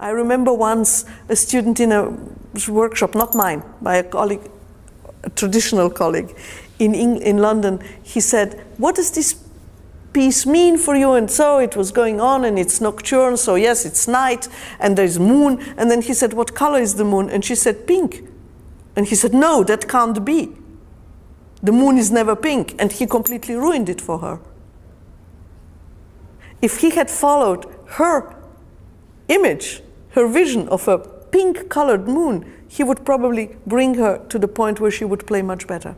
I remember once a student in a workshop, not mine, by a colleague, a traditional colleague in London, he said, what does this piece mean for you? And so it was going on, and it's nocturne, so yes, it's night, and there's moon. And then he said, what color is the moon? And she said, pink. And he said, no, that can't be. The moon is never pink. And he completely ruined it for her. If he had followed her image, her vision of a pink-colored moon, he would probably bring her to the point where she would play much better.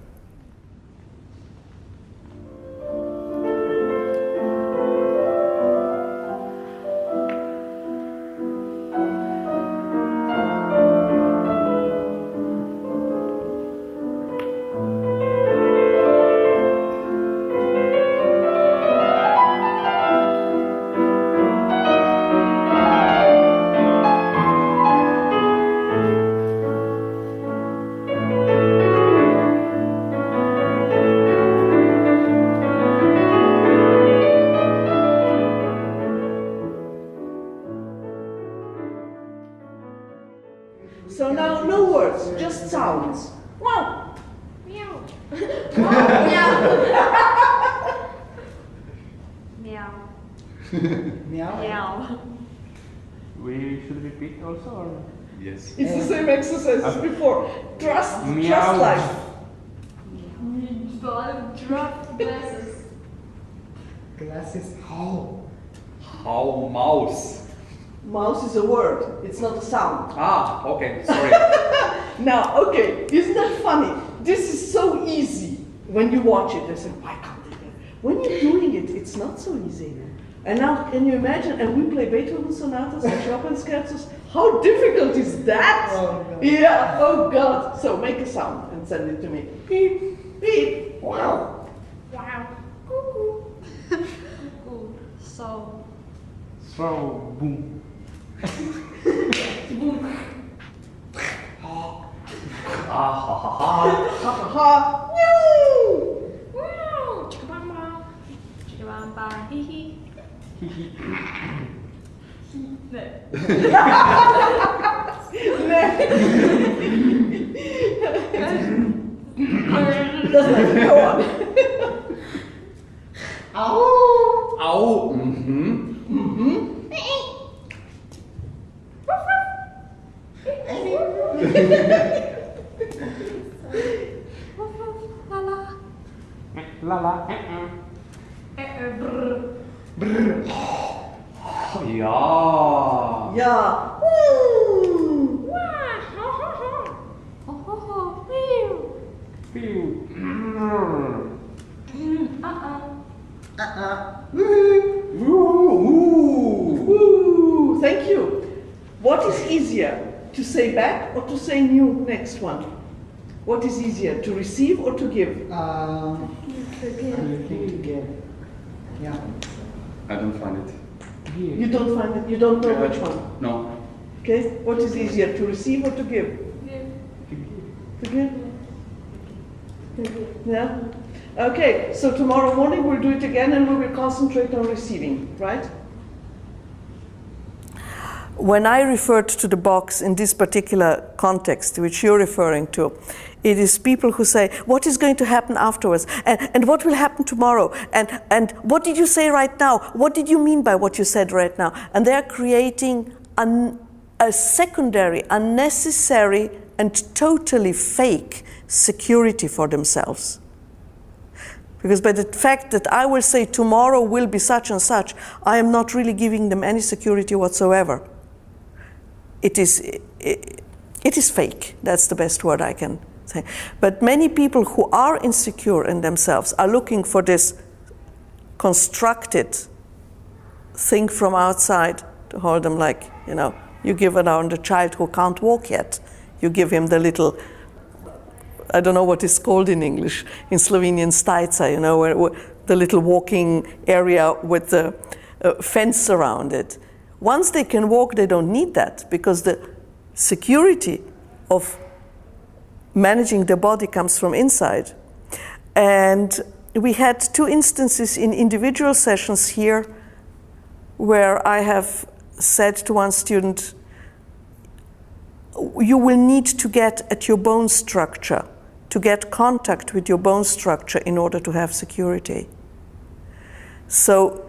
So now no words, just sounds. Wow! Meow. Meow. Meow. Meow. We should repeat also, or? Yes. It's the same exercise as before. Trust Meow. life. Drop glasses. Glasses. How? How mouse. Mouse is a word, it's not a sound. Ah, okay, sorry. Now, okay, isn't that funny? This is so easy when you watch it. I say, why can't they do it? When you're doing it, it's not so easy. And now, can you imagine? And we play Beethoven sonatas and Chopin scherzos. How difficult is that? Oh, God. Yeah, oh God. So make a sound and send it to me. Beep, beep. Wow. Wow. Cuckoo. Cuckoo. So. So, boom. Ah, ha, ha, ha. Ha ha ha. Meow. Wow. Chicka-bam-bam. Chicka-bam-bam. Hee-hee. 네. Go on. Ow. Ow. Mm-hmm. Mm-hmm. La la. La la. Brr. Brr. Ja. Yeah. Wah. Ho ho ho. Ho ho ho. Meow. Pew. Woo. Thank you. What is easier, to say back or to say new next one? What is easier, to receive or to give? Give. Yeah. I don't find it. You don't find it, you don't know which one. No. Okay, what is easier, to receive or to give? To give? Yeah? Okay, so tomorrow morning we'll do it again and we will concentrate on receiving, right? When I referred to the box in this particular context, which you're referring to, it is people who say, what is going to happen afterwards? And what will happen tomorrow? And what did you say right now? What did you mean by what you said right now? And they're creating a secondary, unnecessary, and totally fake security for themselves. Because by the fact that I will say tomorrow will be such and such, I am not really giving them any security whatsoever. It is fake. That's the best word I can say. But many people who are insecure in themselves are looking for this constructed thing from outside to hold them, like, you know, you give it on the child who can't walk yet. You give him the little, I don't know what it's called in English, in Slovenian stajca, you know, where the little walking area with the fence around it. Once they can walk, they don't need that, because the security of managing the body comes from inside. And we had 2 instances in individual sessions here where I have said to one student, you will need to get at your bone structure, to get contact with your bone structure in order to have security. So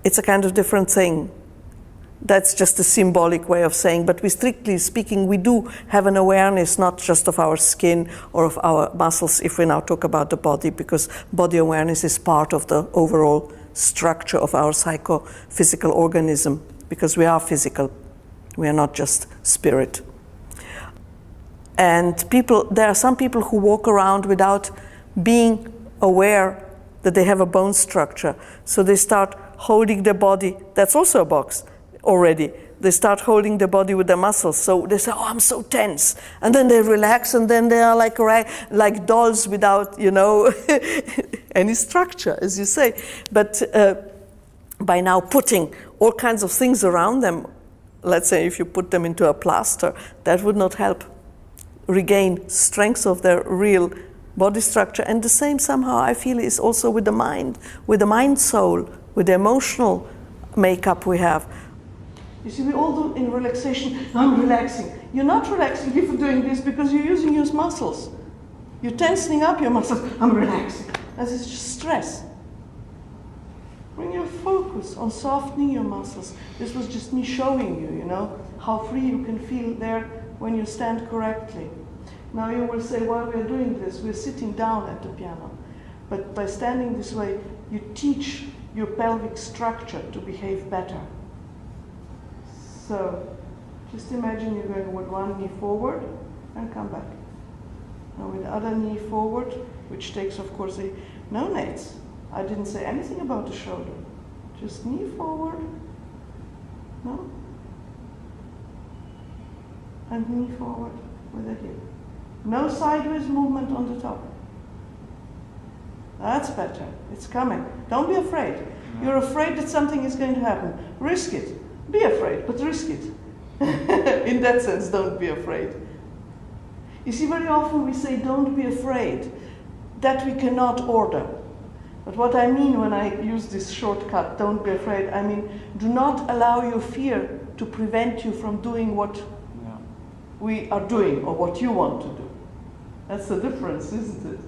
it's a kind of different thing. That's just a symbolic way of saying, but we strictly speaking, we do have an awareness not just of our skin or of our muscles, if we now talk about the body, because body awareness is part of the overall structure of our psychophysical organism, because we are physical, we are not just spirit. And there are some people who walk around without being aware that they have a bone structure. So they start holding their body, that's also a box already. They start holding the body with their muscles. So they say, oh, I'm so tense. And then they relax, and then they are like dolls without, any structure, as you say. But by now putting all kinds of things around them, let's say if you put them into a plaster, that would not help regain strength of their real body structure. And the same somehow I feel is also with the mind soul, with the emotional makeup we have. You see, we all do in relaxation, I'm relaxing. You're not relaxing if you're doing this because you're using your muscles. You're tensing up your muscles, I'm relaxing. That is just stress. Bring your focus on softening your muscles. This was just me showing you, how free you can feel there when you stand correctly. Now you will say, while we're doing this, we're sitting down at the piano. But by standing this way, you teach your pelvic structure to behave better. So just imagine you're going with one knee forward and come back. Now with the other knee forward, which takes, of course, no nates. I didn't say anything about the shoulder. Just knee forward. No? And knee forward with the hip. No sideways movement on the top. That's better. It's coming. Don't be afraid. You're afraid that something is going to happen. Risk it. Be afraid, but risk it. In that sense, don't be afraid. You see, very often we say, don't be afraid. That we cannot order. But what I mean when I use this shortcut, don't be afraid, I mean, do not allow your fear to prevent you from doing what we are doing or what you want to do. That's the difference, isn't it?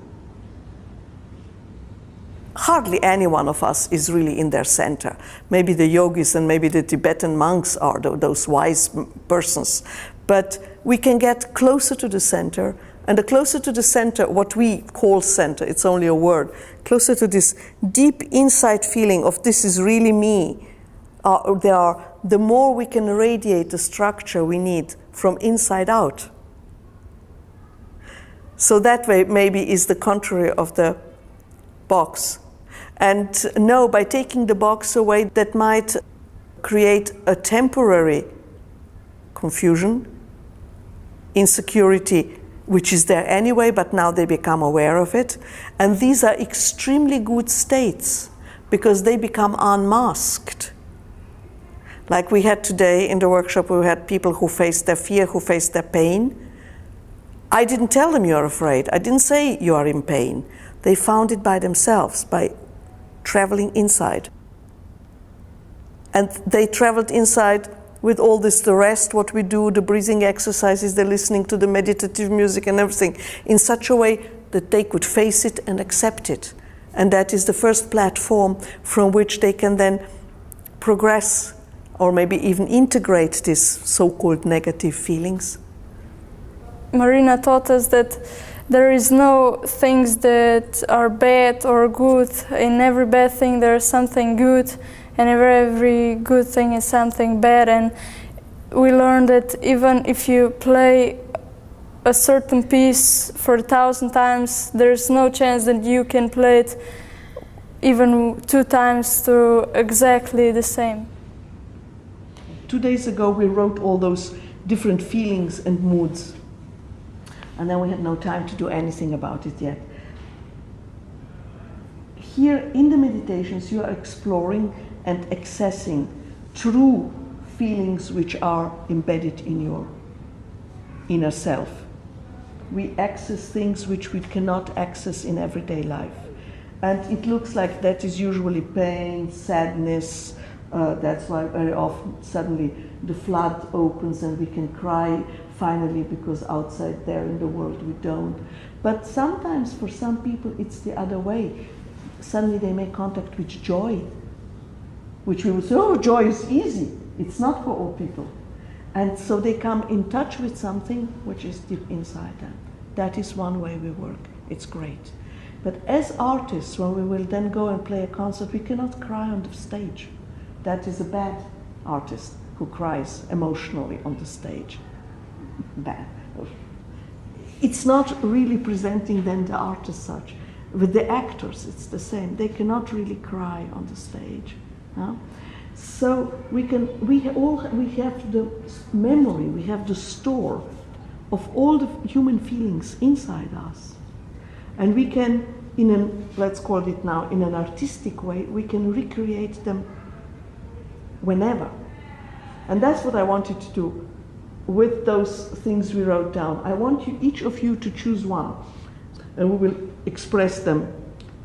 Hardly any one of us is really in their center. Maybe the yogis and maybe the Tibetan monks are those wise persons. But we can get closer to the center, and the closer to the center, what we call center, it's only a word, closer to this deep inside feeling of this is really me, the more we can radiate the structure we need from inside out. So that way maybe is the contrary of the box. And no, by taking the box away, that might create a temporary confusion, insecurity, which is there anyway, but now they become aware of it. And these are extremely good states because they become unmasked. Like we had today in the workshop, we had people who faced their fear, who faced their pain. I didn't tell them you're afraid. I didn't say you are in pain. They found it by themselves, by traveling inside. And they traveled inside with all this, the rest, what we do, the breathing exercises, the listening to the meditative music and everything, in such a way that they could face it and accept it. And that is the first platform from which they can then progress or maybe even integrate these so-called negative feelings. Marina taught us that there is no things that are bad or good. In every bad thing there is something good, and every good thing is something bad. And we learned that even if you play a certain piece for 1,000 times, there's no chance that you can play it even 2 times to exactly the same. 2 days ago we wrote all those different feelings and moods. And then we had no time to do anything about it yet. Here in the meditations you are exploring and accessing true feelings which are embedded in your inner self. We access things which we cannot access in everyday life. And it looks like that is usually pain, sadness. That's why very often suddenly the flood opens and we can cry finally, because outside there in the world we don't. But sometimes for some people it's the other way. Suddenly they make contact with joy, which we would say, oh, joy is easy. It's not for all people. And so they come in touch with something which is deep inside them. That is one way we work. It's great. But as artists, when we will then go and play a concert, we cannot cry on the stage. That is a bad artist who cries emotionally on the stage. Bad. It's not really presenting then the art as such. With the actors, it's the same. They cannot really cry on the stage. So we have the memory, we have the store of all the human feelings inside us. And we can, let's call it now, in an artistic way, we can recreate them whenever. And that's what I wanted to do with those things we wrote down. I want each of you to choose one, and we will express them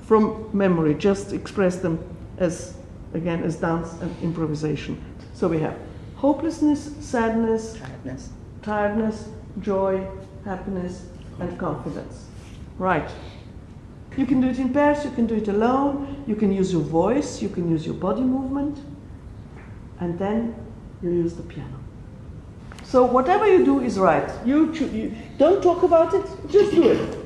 from memory, just express them as, again, as dance and improvisation. So we have hopelessness, sadness, tiredness, joy, happiness, and confidence. Right. You can do it in pairs, you can do it alone, you can use your voice, you can use your body movement, and then you use the piano. So whatever you do is right. You don't talk about it, just do it.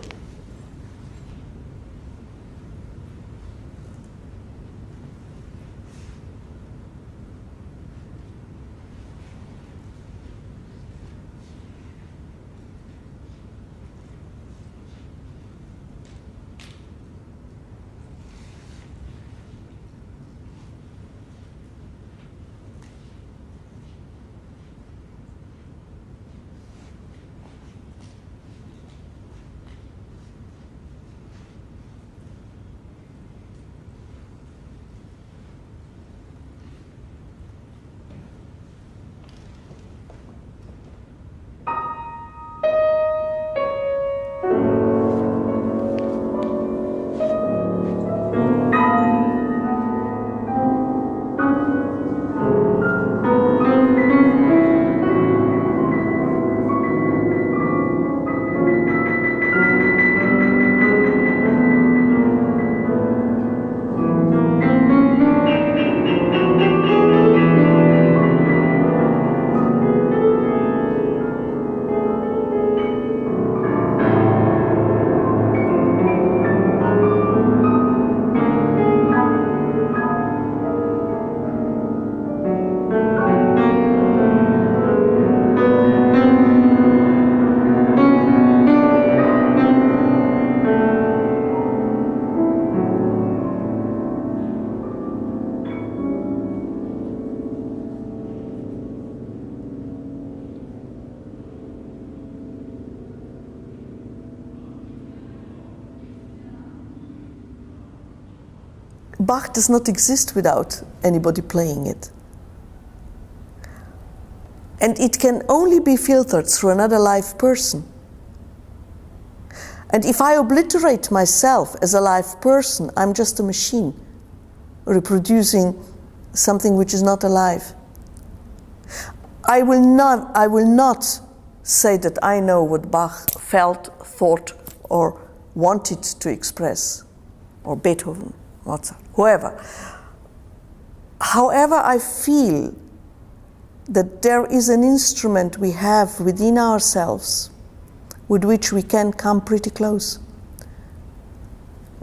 Bach does not exist without anybody playing it. And it can only be filtered through another live person. And if I obliterate myself as a live person, I'm just a machine reproducing something which is not alive. I will not say that I know what Bach felt, thought, or wanted to express, or Beethoven, Mozart, whoever. However, I feel that there is an instrument we have within ourselves with which we can come pretty close.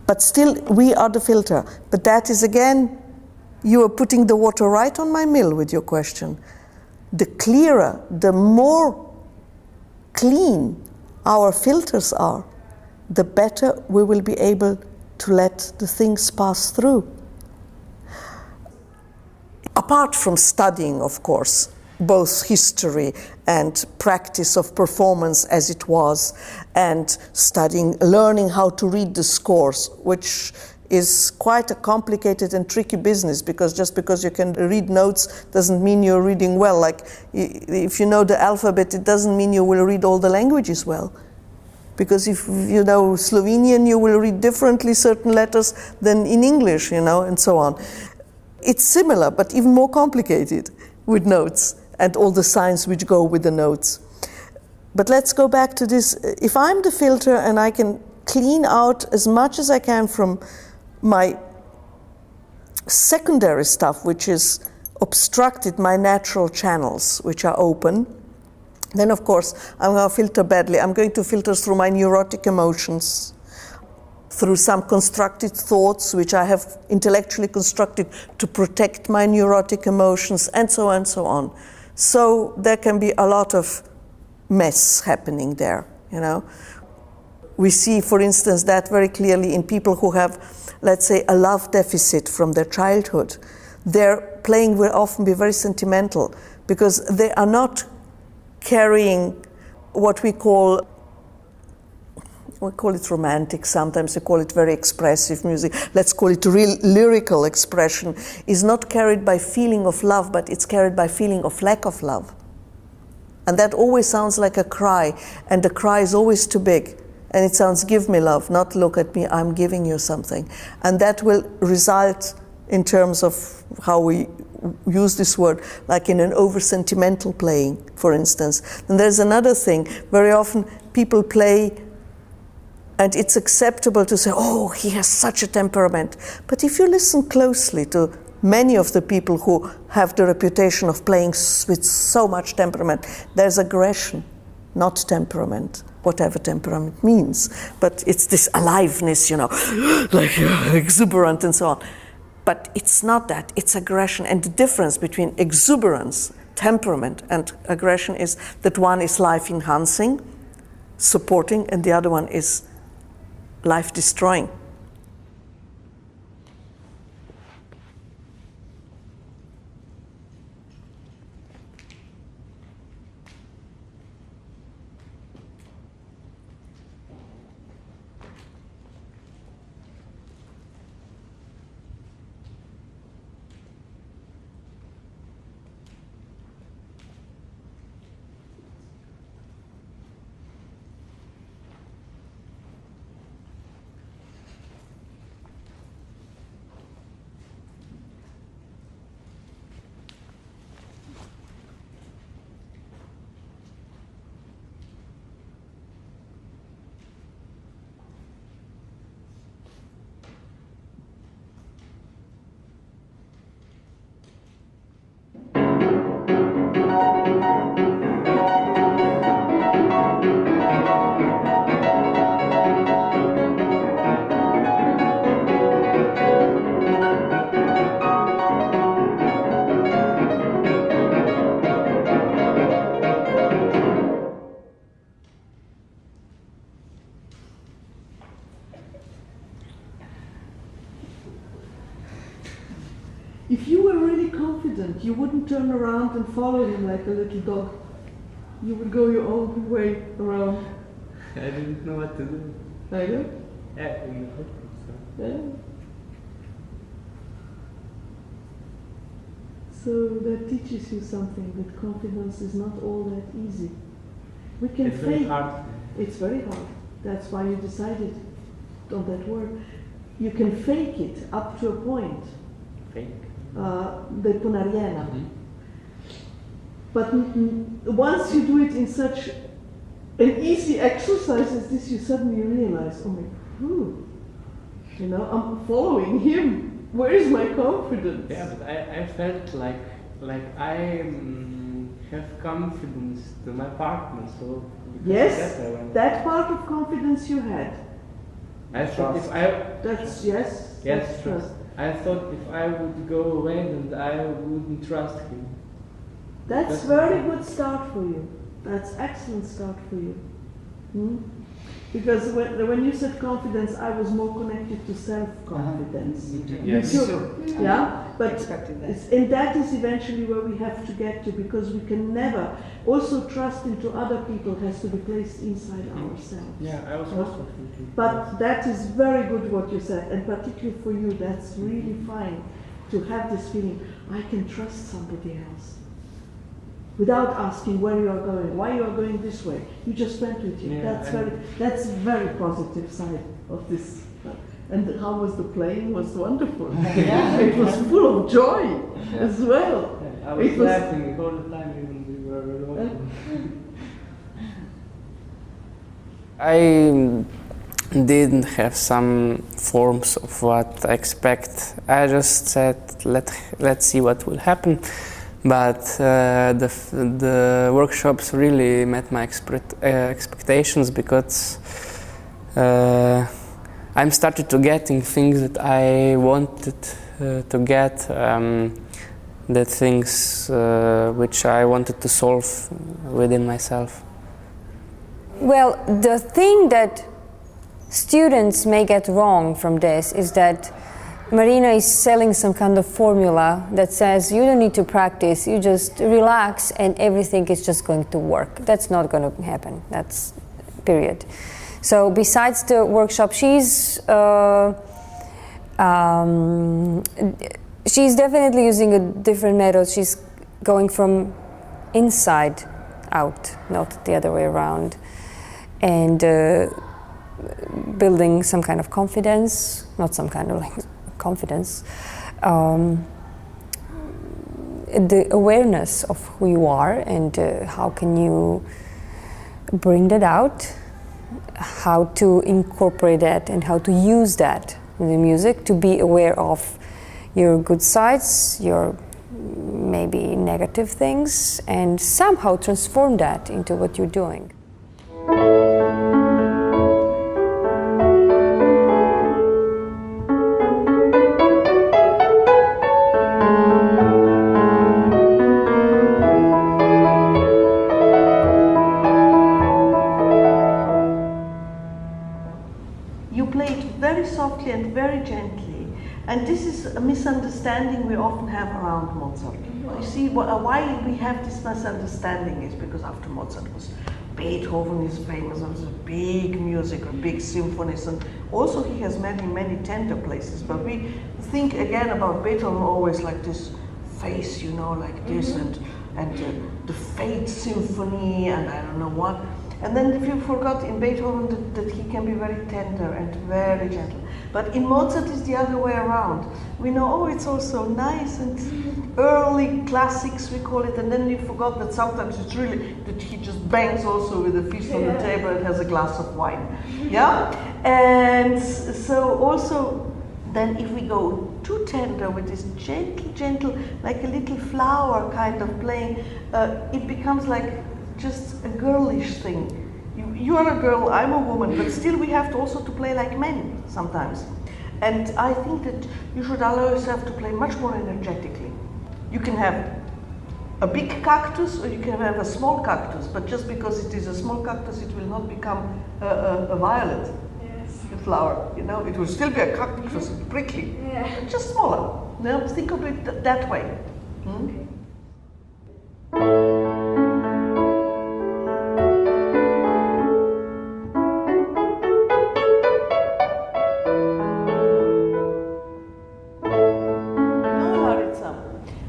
But still, we are the filter. But that is, again, you are putting the water right on my mill with your question. The clearer, the more clean our filters are, the better we will be able to let the things pass through. Apart from studying, of course, both history and practice of performance as it was, and learning how to read the scores, which is quite a complicated and tricky business, because just because you can read notes doesn't mean you're reading well. Like, if you know the alphabet, it doesn't mean you will read all the languages well. Because if you know Slovenian, you will read differently certain letters than in English, and so on. It's similar, but even more complicated with notes and all the signs which go with the notes. But let's go back to this. If I'm the filter and I can clean out as much as I can from my secondary stuff, which is obstructed my natural channels, which are open, then of course I'm going to filter badly. I'm going to filter through my neurotic emotions, through some constructed thoughts which I have intellectually constructed to protect my neurotic emotions, and so on and so on. So there can be a lot of mess happening there, you know. We see, for instance, that very clearly in people who have, let's say, a love deficit from their childhood. Their playing will often be very sentimental because they are not carrying what we call it romantic, sometimes we call it very expressive music. Let's call it real lyrical expression, is not carried by feeling of love, but it's carried by feeling of lack of love. And that always sounds like a cry, and the cry is always too big. And it sounds, give me love, not look at me, I'm giving you something. And that will result, in terms of how we use this word, like in an over-sentimental playing, for instance. And there's another thing, very often people play and it's acceptable to say, oh, he has such a temperament. But if you listen closely to many of the people who have the reputation of playing with so much temperament, there's aggression, not temperament, whatever temperament means. But it's this aliveness, you know, like exuberant and so on. But it's not that, it's aggression. And the difference between exuberance, temperament, and aggression is that one is life-enhancing, supporting, and the other one is life-destroying. If you were really confident, you wouldn't turn around and follow him like a little dog. You would go your own way around. I didn't know what to do. I know. Yeah, Yeah. So that teaches you something, that confidence is not all that easy. We can it's fake. very hard. It's very hard. That's why you decided on that word. You can fake it up to a point. Fake. The punariena. But once you do it in such an easy exercise as this, you suddenly realize, oh my, you know, I'm following him. Where is my confidence? Yeah, but I felt like I have confidence to my partner, so yes, that part of confidence you had. I thought if I That's yes. yes That's trust. I thought if I would go away, then I wouldn't trust him. That's very good start for you. That's excellent start for you. Because when you said confidence, I was more connected to self-confidence. Yes. Yeah, but and that is eventually where we have to get to, because we can never. Also, trust into other people has to be placed inside ourselves. Yeah, I was also thinking. But that is very good what you said, and particularly for you, that's really fine to have this feeling, I can trust somebody else. Without asking where you are going, why you are going this way. You just went with you. Yeah, that's very positive side of this. And how was the playing? Was wonderful. It was full of joy as well. Yeah, I was laughing all the time even we were walking. I didn't have some forms of what I expect. I just said, let's see what will happen. But the workshops really met my expectations, because I'm started to getting things that I wanted to get, the things which I wanted to solve within myself. Well, the thing that students may get wrong from this is that Marina is selling some kind of formula that says you don't need to practice, you just relax and everything is just going to work. That's not going to happen. That's period. So besides the workshop, she's definitely using a different method. She's going from inside out, not the other way around, and building some kind of confidence, not some kind of like confidence, the awareness of who you are, and how can you bring that out, how to incorporate that and how to use that in the music, to be aware of your good sides, your maybe negative things, and somehow transform that into what you're doing. You play it very softly and very gently, and this is a misunderstanding we often have around Mozart. You see, why we have this misunderstanding is because after Mozart was Beethoven is famous, and it's a big music, or big symphonies, and also he has many tender places, but we think again about Beethoven always like this face, you know, like this, and the Fate Symphony, and I don't know what. And then if you forgot in Beethoven that he can be very tender and very gentle. But in Mozart it's the other way around. We know, oh, it's also nice and early classics, we call it, and then you forgot that sometimes it's really, that he just bangs also with the fist on the table and has a glass of wine. Yeah? And so also, then if we go too tender with this gentle, like a little flower kind of playing, it becomes like just a girlish thing. You are a girl, I'm a woman, but still we have to also to play like men sometimes. And I think that you should allow yourself to play much more energetically. You can have a big cactus or you can have a small cactus, but just because it is a small cactus, it will not become a violet flower. You know, it will still be a cactus, prickly, just smaller. Now think of it that way. Hmm?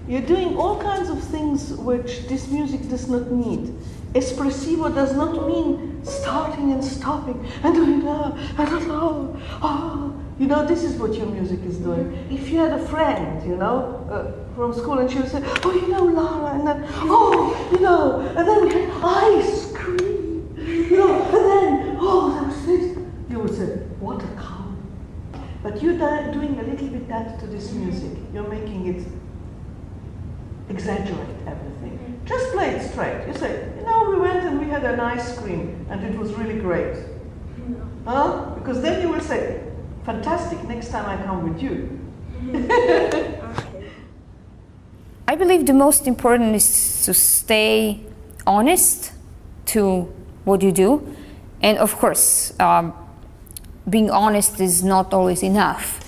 You're doing all kinds of things which this music does not need. Espressivo does not mean starting and stopping and doing I don't know. Oh, you know, this is what your music is doing. If you had a friend, you know, from school, and she would say, oh, you know, Lara, and then, oh, you know, and then we had ice cream, you know, and then, oh, there was this. You would say, what a calm. But you're doing a little bit that to this music. You're making it exaggerate everything. Just play it straight. You say, you know, we went and we had an ice cream and it was really great. Huh? Because then you will say, fantastic, next time I come with you. I believe the most important is to stay honest to what you do. And of course, being honest is not always enough.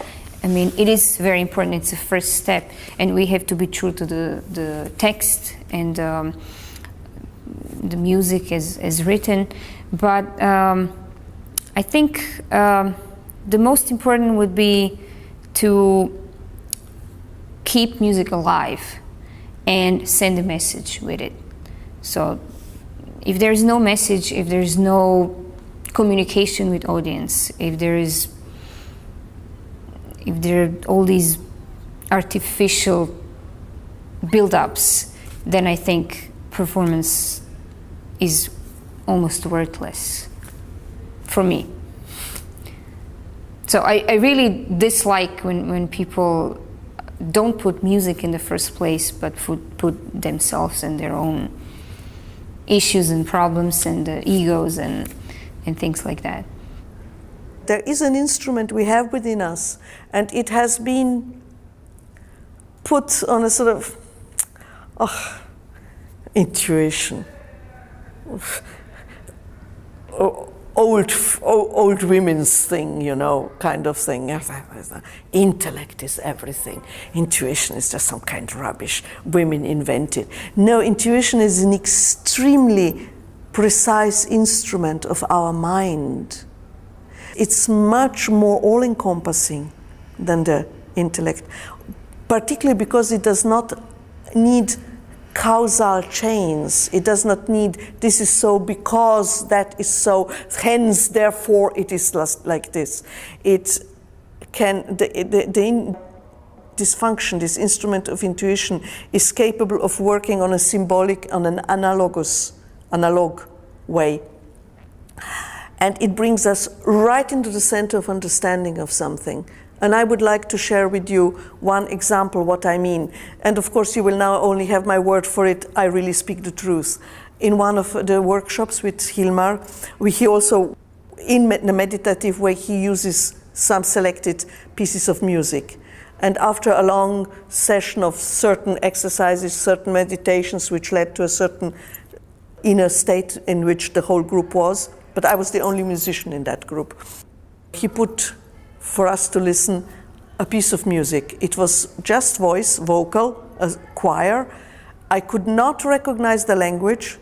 I mean, it is very important, it's the first step, and we have to be true to the text and the music as written. But I think the most important would be to keep music alive and send a message with it. So if there is no message, if there is no communication with audience, if there are all these artificial build-ups, then I think performance is almost worthless. for me. So I really dislike when people don't put music in the first place, but put themselves and their own issues and problems and egos and things like that. There is an instrument we have within us, and it has been put on a sort of intuition. Old women's thing, you know, kind of thing. Intellect is everything. Intuition is just some kind of rubbish women invented. No, intuition is an extremely precise instrument of our mind. It's much more all-encompassing than the intellect, particularly because it does not need causal chains. It does not need, this is so because that is so, hence, therefore, it is like this. It can, this function, this instrument of intuition, is capable of working on a symbolic, on an analog way. And it brings us right into the center of understanding of something. And I would like to share with you one example what I mean. And of course you will now only have my word for it, I really speak the truth. In one of the workshops with Hilmar, he also, in the meditative way, he uses some selected pieces of music. And after a long session of certain exercises, certain meditations, which led to a certain inner state in which the whole group was, but I was the only musician in that group, he put for us to listen a piece of music. It was just voice, vocal, a choir. I could not recognize the language,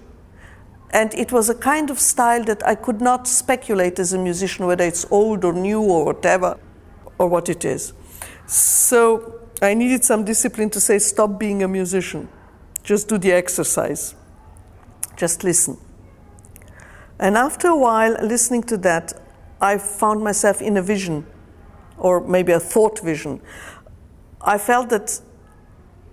and it was a kind of style that I could not speculate as a musician whether it's old or new or whatever, or what it is. So I needed some discipline to say, stop being a musician. Just do the exercise. Just listen. And after a while, listening to that, I found myself in a vision, or maybe a thought vision. I felt that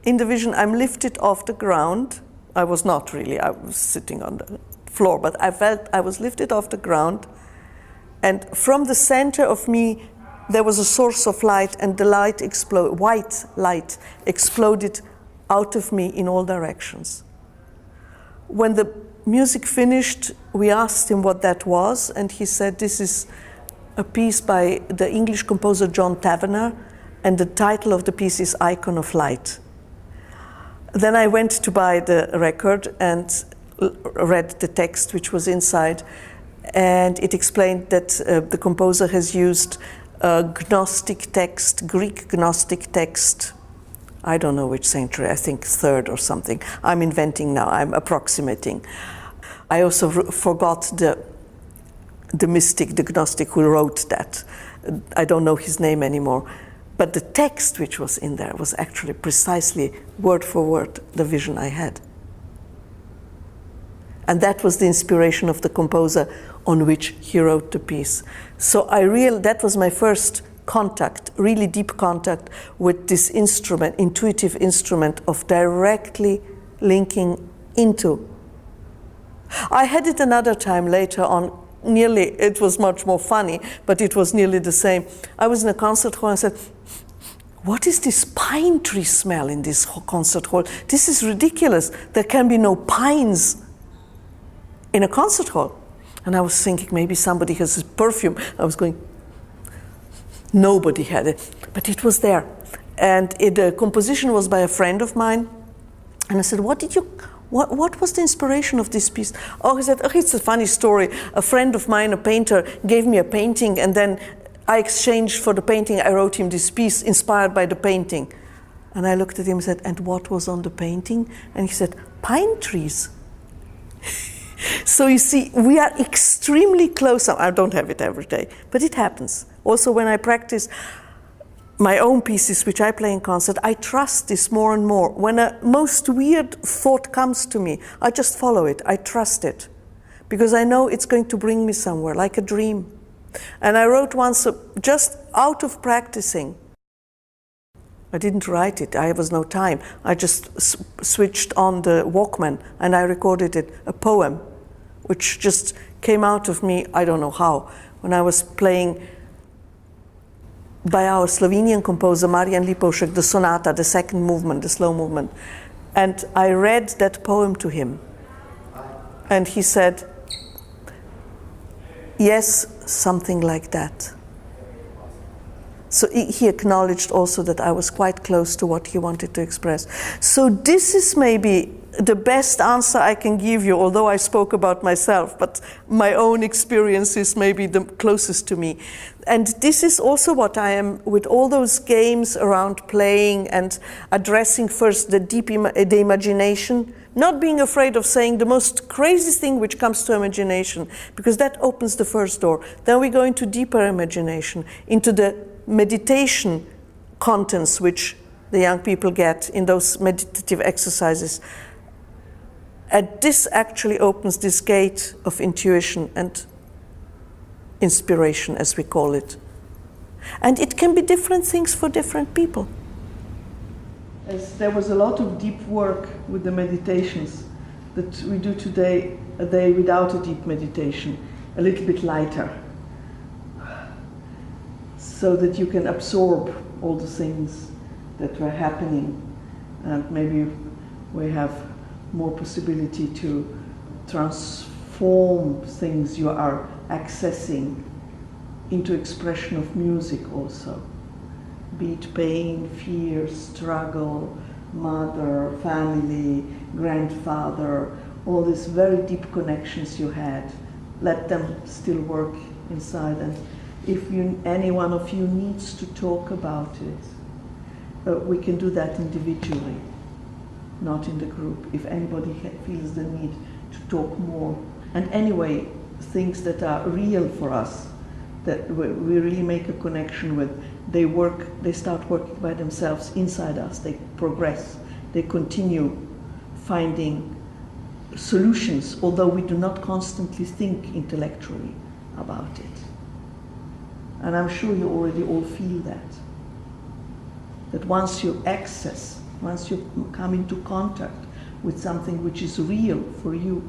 in the vision I'm lifted off the ground. I was not really, I was sitting on the floor, but I felt I was lifted off the ground, and from the center of me there was a source of light, and the light white light exploded out of me in all directions. When the music finished, we asked him what that was, and he said, this is a piece by the English composer John Tavener, and the title of the piece is Icon of Light. Then I went to buy the record and read the text which was inside, and it explained that the composer has used a Gnostic text, Greek Gnostic text. I don't know which century, I think 3rd or something. I'm inventing now, I'm approximating. I also forgot the mystic, the Gnostic who wrote that. I don't know his name anymore. But the text which was in there was actually precisely, word for word, the vision I had. And that was the inspiration of the composer on which he wrote the piece. So that was my first contact, really deep contact with this instrument, intuitive instrument of directly linking into. I had it another time later on. It was much more funny, but it was nearly the same. I was in a concert hall and I said, what is this pine tree smell in this concert hall? This is ridiculous. There can be no pines in a concert hall. And I was thinking maybe somebody has a perfume. I was going, nobody had it, but it was there. And the composition was by a friend of mine. And I said, what was the inspiration of this piece? Oh, he said, it's a funny story. A friend of mine, a painter, gave me a painting, and then I exchanged for the painting. I wrote him this piece inspired by the painting. And I looked at him and said, and what was on the painting? And he said, pine trees. So you see, we are extremely close. I don't have it every day, but it happens. Also, when I practice my own pieces, which I play in concert, I trust this more and more. When a most weird thought comes to me, I just follow it. I trust it, because I know it's going to bring me somewhere, like a dream. And I wrote once, just out of practicing. I didn't write it. I was no time. I just switched on the Walkman and I recorded it, a poem, which just came out of me, I don't know how, when I was playing by our Slovenian composer Marian Lipovšek, the sonata, the second movement, the slow movement. And I read that poem to him. And he said, yes, something like that. So he acknowledged also that I was quite close to what he wanted to express. So this is maybe the best answer I can give you, although I spoke about myself, but my own experience is maybe the closest to me. And this is also what I am with all those games around playing and addressing first the deep the imagination, not being afraid of saying the most crazy thing which comes to imagination, because that opens the first door. Then we go into deeper imagination, into the meditation contents which the young people get in those meditative exercises. And this actually opens this gate of intuition and inspiration, as we call it. And it can be different things for different people. As there was a lot of deep work with the meditations that we do today, a day without a deep meditation, a little bit lighter, so that you can absorb all the things that were happening, and maybe we have more possibility to transform things you are accessing into expression of music also. Be it pain, fear, struggle, mother, family, grandfather, all these very deep connections you had, let them still work inside. And if any one of you needs to talk about it, we can do that individually, not in the group, if anybody feels the need to talk more. And anyway, things that are real for us, that we really make a connection with, they start working by themselves inside us, they progress, they continue finding solutions, although we do not constantly think intellectually about it. And I'm sure you already all feel that once you access, once you come into contact with something which is real for you,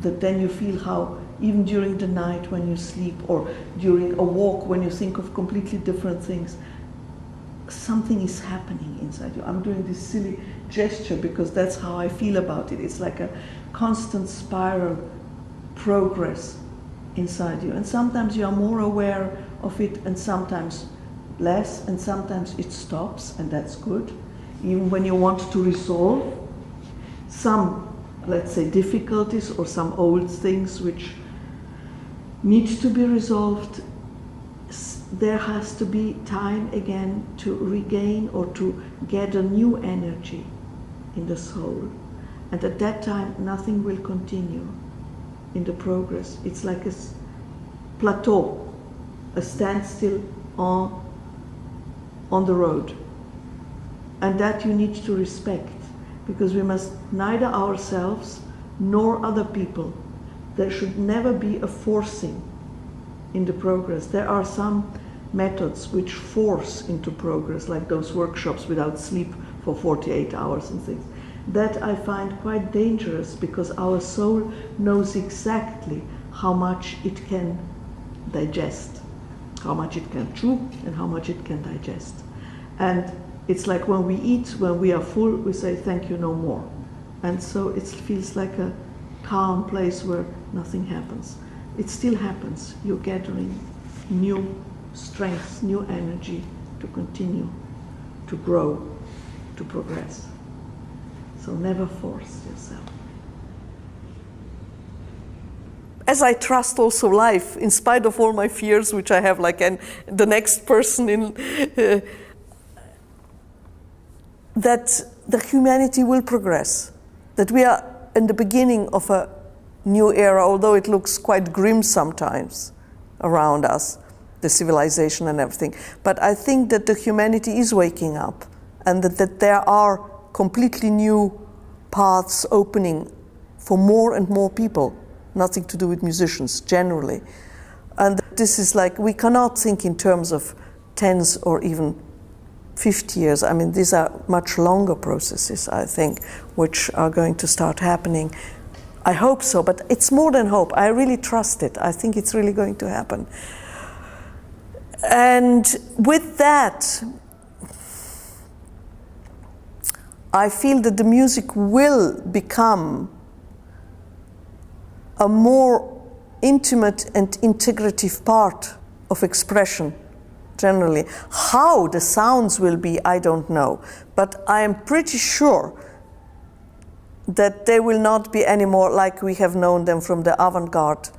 that then you feel how even during the night when you sleep, or during a walk when you think of completely different things, something is happening inside you. I'm doing this silly gesture because that's how I feel about it. It's like a constant spiral progress inside you. And sometimes you are more aware of it and sometimes less, and sometimes it stops, and that's good. Even when you want to resolve some, let's say, difficulties or some old things which need to be resolved, there has to be time again to regain or to gather new energy in the soul. And at that time, nothing will continue in the progress. It's like a plateau, a standstill on the road. And that you need to respect, because we must neither ourselves nor other people. There should never be a forcing in the progress. There are some methods which force into progress, like those workshops without sleep for 48 hours and things. That I find quite dangerous, because our soul knows exactly how much it can digest, how much it can chew and how much it can digest. And it's like when we eat, when we are full, we say, thank you, no more. And so it feels like a calm place where nothing happens. It still happens. You're gathering new strength, new energy to continue, to grow, to progress. So never force yourself. As I trust also life, in spite of all my fears, which I have, like, and the next person in, that the humanity will progress, that we are in the beginning of a new era, although it looks quite grim sometimes around us, the civilization and everything. But I think that the humanity is waking up, and that there are completely new paths opening for more and more people, nothing to do with musicians generally. And this is like, we cannot think in terms of tens or even 50 years. I mean, these are much longer processes, I think, which are going to start happening I hope so, but it's more than hope. I really trust it. I think it's really going to happen. And with that, I feel that the music will become a more intimate and integrative part of expression, generally. How the sounds will be, I don't know. But I am pretty sure that they will not be anymore like we have known them from the avant-garde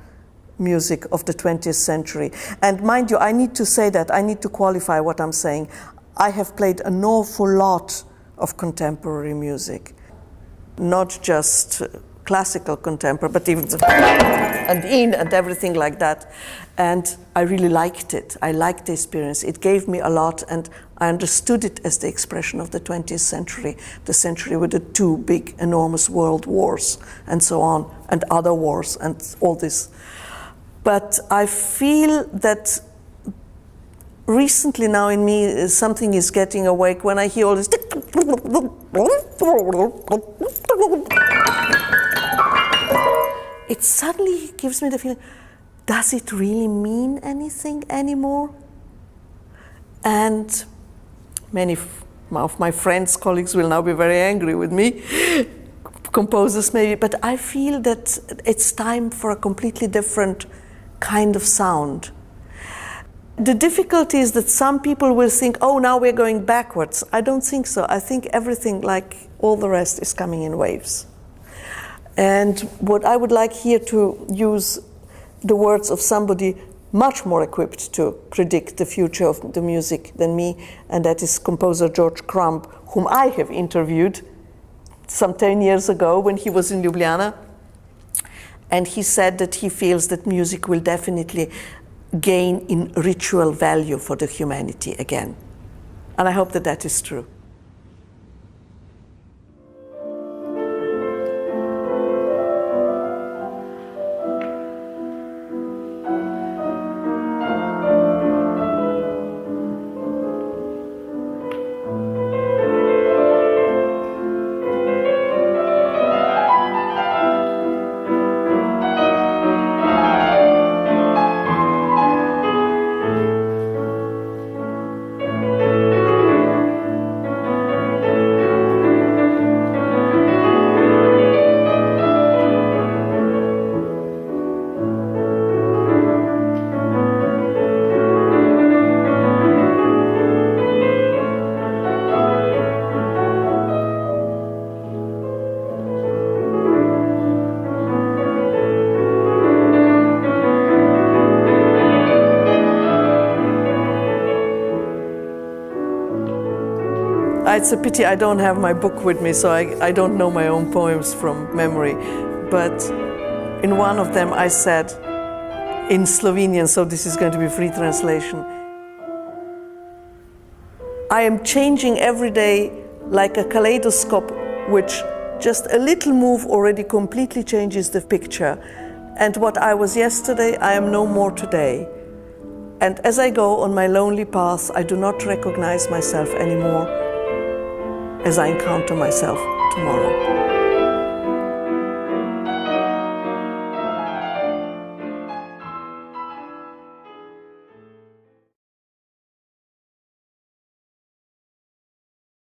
music of the 20th century. And mind you, I need to say that, I need to qualify what I'm saying. I have played an awful lot of contemporary music, not just classical contemporary, but even and everything like that. And I really liked it. I liked the experience. It gave me a lot, and I understood it as the expression of the 20th century, the century with the two big, enormous world wars and so on, and other wars and all this. But I feel that recently now in me, something is getting awake when I hear all this. It suddenly gives me the feeling, does it really mean anything anymore? And many of my friends, colleagues will now be very angry with me, composers maybe, but I feel that it's time for a completely different kind of sound. The difficulty is that some people will think, oh, now we're going backwards. I don't think so. I think everything, like all the rest, is coming in waves. And what I would like here to use the words of somebody much more equipped to predict the future of the music than me, and that is composer George Crumb, whom I have interviewed some 10 years ago when he was in Ljubljana. And he said that he feels that music will definitely gain in ritual value for the humanity again. And I hope that that is true. It's a pity I don't have my book with me, so I don't know my own poems from memory. But in one of them I said, in Slovenian, so this is going to be free translation, I am changing every day like a kaleidoscope, which just a little move already completely changes the picture. And what I was yesterday, I am no more today. And as I go on my lonely path, I do not recognize myself anymore as I encounter myself tomorrow.